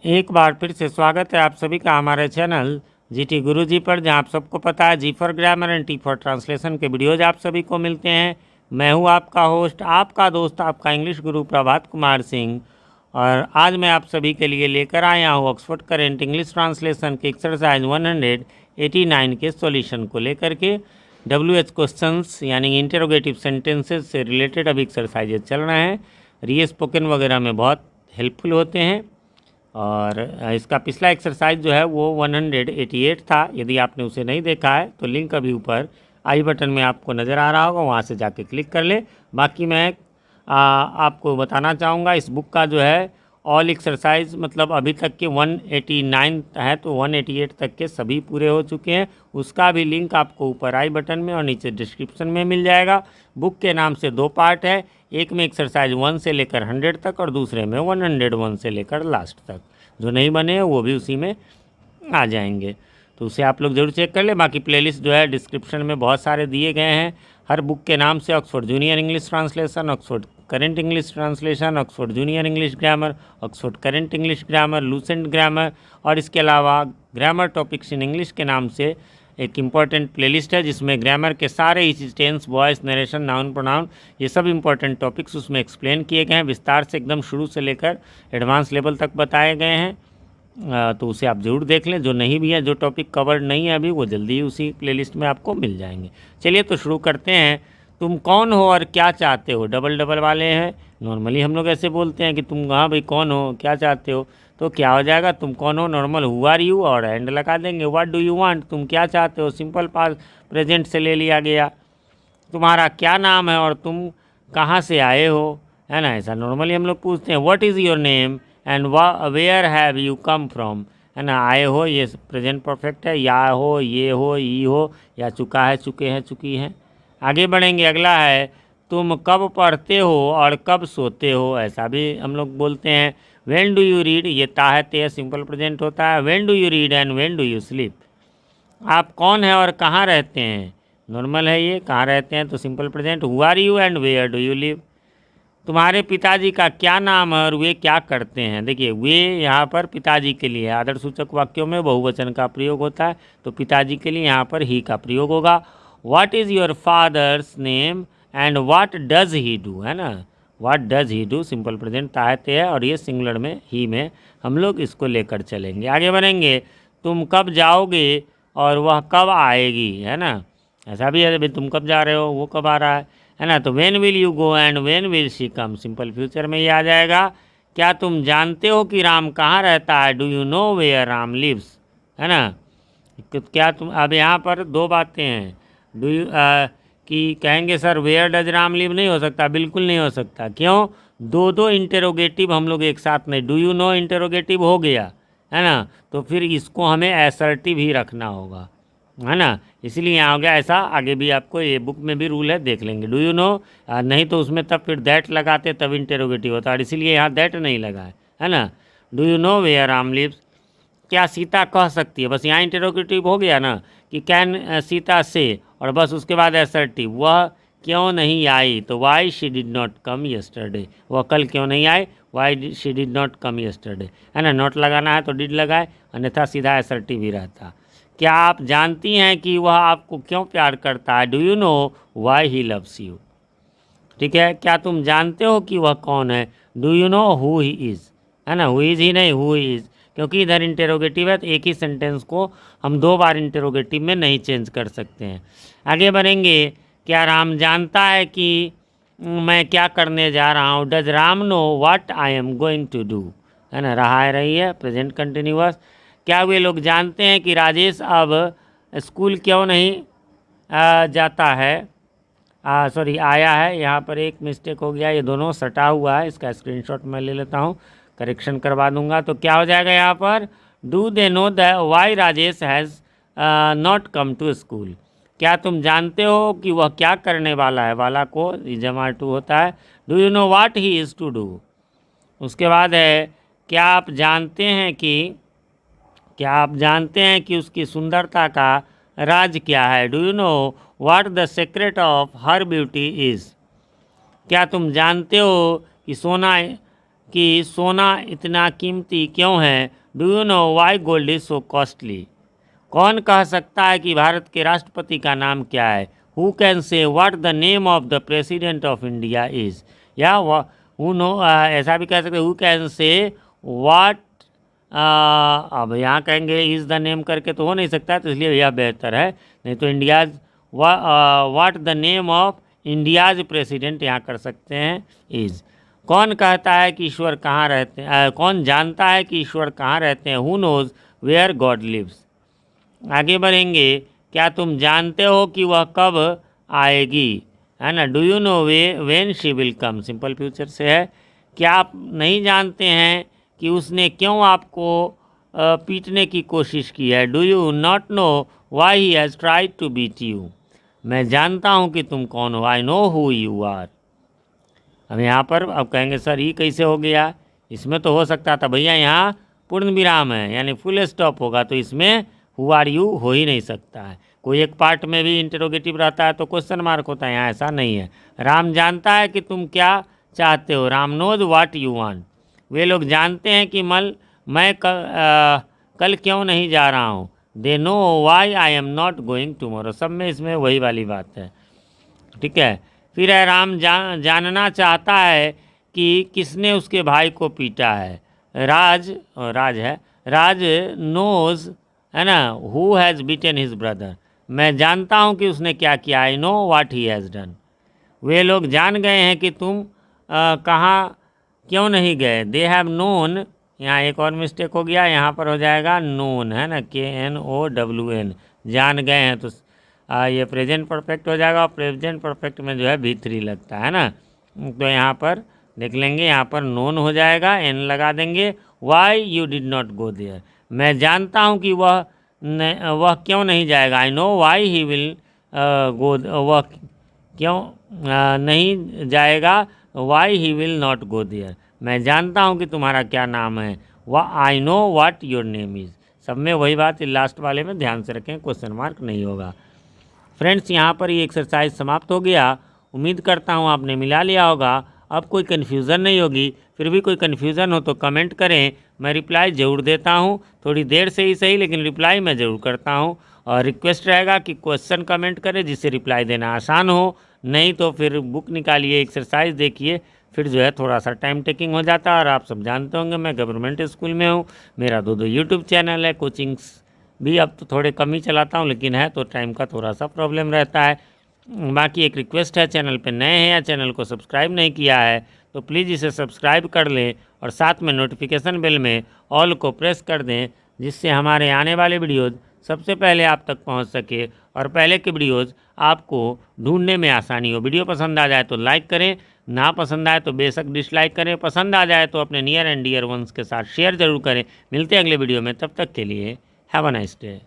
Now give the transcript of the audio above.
एक बार फिर से स्वागत है आप सभी का हमारे चैनल जीटी गुरुजी पर, जहां आप सबको पता है G for grammar and T for translation के वीडियोज आप सभी को मिलते हैं। मैं हूं आपका होस्ट, आपका दोस्त, आपका इंग्लिश गुरु प्रभात कुमार सिंह। और आज मैं आप सभी के लिए लेकर आया हूं ऑक्सफोर्ड करेंट इंग्लिश ट्रांसलेशन के एक्सरसाइज 189 के सॉल्यूशन को लेकर के। WH क्वेश्चंस यानी इंटरोगेटिव सेंटेंसेस से रिलेटेड अभी एक्सरसाइजेज चल रहे हैं। री स्पोकन वगैरह में बहुत हेल्पफुल होते हैं। और इसका पिछला एक्सरसाइज जो है वो 188 था। यदि आपने उसे नहीं देखा है तो लिंक अभी ऊपर आई बटन में आपको नज़र आ रहा होगा, वहाँ से जाके क्लिक कर ले। बाकी मैं आपको बताना चाहूँगा इस बुक का जो है ऑल एक्सरसाइज मतलब अभी तक के 189 है, तो 188 तक के सभी पूरे हो चुके हैं। उसका भी लिंक आपको ऊपर आई बटन में और नीचे डिस्क्रिप्शन में मिल जाएगा। बुक के नाम से दो पार्ट है, एक में एक्सरसाइज 1 से लेकर 100 तक और दूसरे में 101 से लेकर लास्ट तक। जो नहीं बने हैं वो भी उसी में आ जाएंगे, तो उसे आप लोग ज़रूर चेक कर ले। बाकी प्लेलिस्ट जो है डिस्क्रिप्शन में बहुत सारे दिए गए हैं हर बुक के नाम से। Oxford junior English translation, Oxford current English translation, Oxford junior English grammar, Oxford current English grammar, Lucent grammar, और इसके अलावा ग्रामर टॉपिक्स इन इंग्लिश के नाम से एक इम्पॉर्टेंट प्लेलिस्ट है जिसमें ग्रामर के सारे इस tense, voice, narration, noun, pronoun, ये सब इम्पॉर्टेंट टॉपिक्स उसमें एक्सप्लेन किए गए हैं विस्तार से, एकदम शुरू से लेकर एडवांस लेवल तक बताए गए हैं। तो उसे आप ज़रूर देख लें। जो नहीं भी है, जो टॉपिक कवर्ड नहीं है अभी, वो जल्दी ही उसी प्लेलिस्ट में आपको मिल जाएंगे। चलिए तो शुरू करते हैं। तुम कौन हो और क्या चाहते हो, डबल डबल वाले हैं। नॉर्मली हम लोग ऐसे बोलते हैं कि तुम, हाँ भाई कौन हो, क्या चाहते हो, तो क्या हो जाएगा, तुम कौन हो नॉर्मल हु आर यू और एंड लगा देंगे। व्हाट डू यू वांट, तुम क्या चाहते हो, सिंपल पास्ट प्रेजेंट से ले लिया गया। तुम्हारा क्या नाम है और तुम कहाँ से आए हो, है ना। ऐसा नॉर्मली हम लोग पूछते हैं। What is your name and where have you come from, है ना। आए हो ये प्रेजेंट परफेक्ट है, या हो, ये हो, ई हो, या चुका है, चुके हैं, चुकी हैं। आगे बढ़ेंगे, अगला है तुम कब पढ़ते हो और कब सोते हो, ऐसा भी हम लोग बोलते हैं। व्हेन डू यू रीड, ये ता है, ते सिंपल प्रेजेंट होता है। When do you read and when do you sleep. आप कौन है और कहाँ रहते हैं, नॉर्मल है ये, कहाँ रहते हैं तो simple present. Who are you and where do you live. तुम्हारे पिताजी का क्या नाम है और वे क्या करते हैं। देखिए वे यहाँ पर पिताजी के लिए, आदर्शसूचक वाक्यों में बहुवचन का प्रयोग होता है, तो पिताजी के लिए यहाँ पर ही का प्रयोग होगा। What is your father's name and what does he do, है ना। What does he do simple present ताहते है, और ये सिंगुलर में ही में हम लोग इसको लेकर चलेंगे। आगे बढ़ेंगे, तुम कब जाओगे और वह कब आएगी, है ना। ऐसा भी है, भाई तुम कब जा रहे हो, वो कब आ रहा है ना। तो when will you go and when will she come, simple future में ये आ जाएगा। क्या तुम जानते हो कि राम कहाँ रहता है, do you know where Ram lives, है ना। क्या तुम, अब यहाँ पर दो बातें हैं। डू यू कि कहेंगे sir where does Ram live, नहीं हो सकता, बिल्कुल नहीं हो सकता। क्यों, दो दो इंटेरोगेटिव हम लोग एक साथ में, डू यू नो इंटेरोगेटिव हो गया, है ना, तो फिर इसको हमें एसर्टिव ही रखना होगा, है ना। इसलिए यहाँ हो गया ऐसा। आगे भी आपको ये बुक में भी रूल है, देख लेंगे। डू यू नो, नहीं तो उसमें तब फिर दैट लगाते तब इंटेरोगेटिव होता है, इसलिए यहाँ दैट नहीं लगा है ना। Do you know where Ram lives. क्या सीता कह सकती है, बस यहाँ इंटेरोगेटिव हो गया ना कि कैन सीता से, और बस उसके बाद एसर्टिव, वह क्यों नहीं आई, तो why she did not come yesterday, वह कल क्यों नहीं आई, why she did not come yesterday, है ना। नॉट लगाना है तो डिड लगाए, अन्यथा सीधा एसर्टिव ही रहता। क्या आप जानती हैं कि वह आपको क्यों प्यार करता है, do you no why he loves you. ठीक है, क्या तुम जानते हो कि वह कौन है, do you know who he is, है ना। हु इज़ ही नहीं, हु इज़, क्योंकि इधर इंटेरोगेटिव है तो एक ही सेंटेंस को हम दो बार इंटेरोगेटिव में नहीं चेंज कर सकते हैं। आगे बढ़ेंगे, क्या राम जानता है कि मैं क्या करने जा रहा हूँ, does Ram know what I am going to do, है ना। रहा है, रही है, प्रेजेंट कंटिन्यूअस। क्या वे लोग जानते हैं कि राजेश अब स्कूल क्यों नहीं जाता है, सॉरी आया है, यहाँ पर एक मिस्टेक हो गया, ये दोनों सटा हुआ है, इसका स्क्रीनशॉट मैं ले लेता हूँ, करेक्शन करवा दूंगा। तो क्या हो जाएगा यहाँ पर, do they know the why Rajesh has not come to school. क्या तुम जानते हो कि वह क्या करने वाला है, वाला को जमा टू होता है। Do you know what he is to do. उसके बाद है, क्या आप जानते हैं कि, क्या आप जानते हैं कि उसकी सुंदरता का राज क्या है, do you know what the secret of her beauty is. क्या तुम जानते हो कि सोना कि सोना इतना कीमती क्यों है? Do you know why gold is so costly? कौन कह सकता है कि भारत के राष्ट्रपति का नाम क्या है? Who can say what the name of the president of India is? या हु नो, ऐसा भी कह सकते हु कैन से व्हाट, अब यहाँ कहेंगे इज़ द नेम करके तो हो नहीं सकता, तो इसलिए यह बेहतर है, नहीं तो India's what the name of India's president यहाँ कर सकते हैं इज़। कौन कहता है कि ईश्वर कहाँ रहते हैं? कौन जानता है कि ईश्वर कहाँ रहते हैं? Who knows where God lives? आगे बढ़ेंगे, क्या तुम जानते हो कि वह कब आएगी? है ना, do you know when she will come? Simple future से है। क्या आप नहीं जानते हैं कि उसने क्यों आपको पीटने की कोशिश की है? Do you not know why he has tried to beat you? मैं जानता हूँ कि तुम कौन हो। I know who you are. अब यहाँ पर अब कहेंगे सर ये कैसे हो गया? इसमें तो हो सकता था भैया, यहाँ पूर्ण विराम है यानी फुल स्टॉप होगा, तो इसमें हु आर यू हो ही नहीं सकता है। कोई एक पार्ट में भी इंटरोगेटिव रहता है तो क्वेश्चन मार्क होता है, यहाँ ऐसा नहीं है। राम जानता है कि तुम क्या चाहते हो। Ram knows what you want. वे लोग जानते हैं कि मैं कल क्यों नहीं जा रहा हूँ। They know why I am not going tomorrow. सब में इसमें वही वाली बात है, ठीक है। फिर है राम जानना चाहता है कि किसने उसके भाई को पीटा है। राज नोज, है ना, who has beaten his brother. मैं जानता हूँ कि उसने क्या किया। I know what he has done. वे लोग जान गए हैं कि तुम कहाँ क्यों नहीं गए। दे हैव नोन, यहाँ एक और मिस्टेक हो गया, यहाँ पर हो जाएगा नोन, है ना, KNOWN। जान गए हैं तो ये प्रेजेंट परफेक्ट हो जाएगा, और प्रेजेंट परफेक्ट में जो है V3 लगता है ना, तो यहाँ पर देख लेंगे, यहाँ पर नोन हो जाएगा, N लगा देंगे। Why you did not go there. मैं जानता हूँ कि वह क्यों नहीं जाएगा। I know why he will go, वह क्यों नहीं जाएगा। Why he will not go there. मैं जानता हूँ कि तुम्हारा क्या नाम है। वह I know what your name is. सब में वही बात, लास्ट वाले में ध्यान से रखें, क्वेश्चन मार्क नहीं होगा। फ्रेंड्स, यहाँ पर ये एक्सरसाइज समाप्त हो गया। उम्मीद करता हूँ आपने मिला लिया होगा। अब कोई कन्फ्यूज़न नहीं होगी। फिर भी कोई कन्फ्यूज़न हो तो कमेंट करें, मैं रिप्लाई ज़रूर देता हूँ। थोड़ी देर से ही सही, लेकिन रिप्लाई मैं ज़रूर करता हूँ। और रिक्वेस्ट रहेगा कि क्वेश्चन कमेंट करें जिससे रिप्लाई देना आसान हो। नहीं तो फिर बुक निकालिए, एक्सरसाइज देखिए, फिर जो है थोड़ा सा टाइम टेकिंग हो जाता है। और आप सब जानते होंगे मैं गवर्नमेंट स्कूल में हूँ, मेरा 2 यूट्यूब चैनल है, कोचिंग्स भी अब तो थोड़े कम ही चलाता हूँ, लेकिन है तो टाइम का थोड़ा सा प्रॉब्लम रहता है। बाकी एक रिक्वेस्ट है, चैनल पे नए हैं या चैनल को सब्सक्राइब नहीं किया है तो प्लीज़ इसे सब्सक्राइब कर लें, और साथ में नोटिफिकेशन बेल में ऑल को प्रेस कर दें, जिससे हमारे आने वाले वीडियोज़ सबसे पहले आप तक पहुंच सके और पहले के वीडियोज़ आपको ढूंढने में आसानी हो। वीडियो पसंद आ जाए तो लाइक करें, ना पसंद आए तो बेशक डिसलाइक करें, पसंद आ जाए तो अपने नियर एंड डियर वंस के साथ शेयर ज़रूर करें। मिलते हैं अगले वीडियो में, तब तक के लिए हैव अ नाइस डे।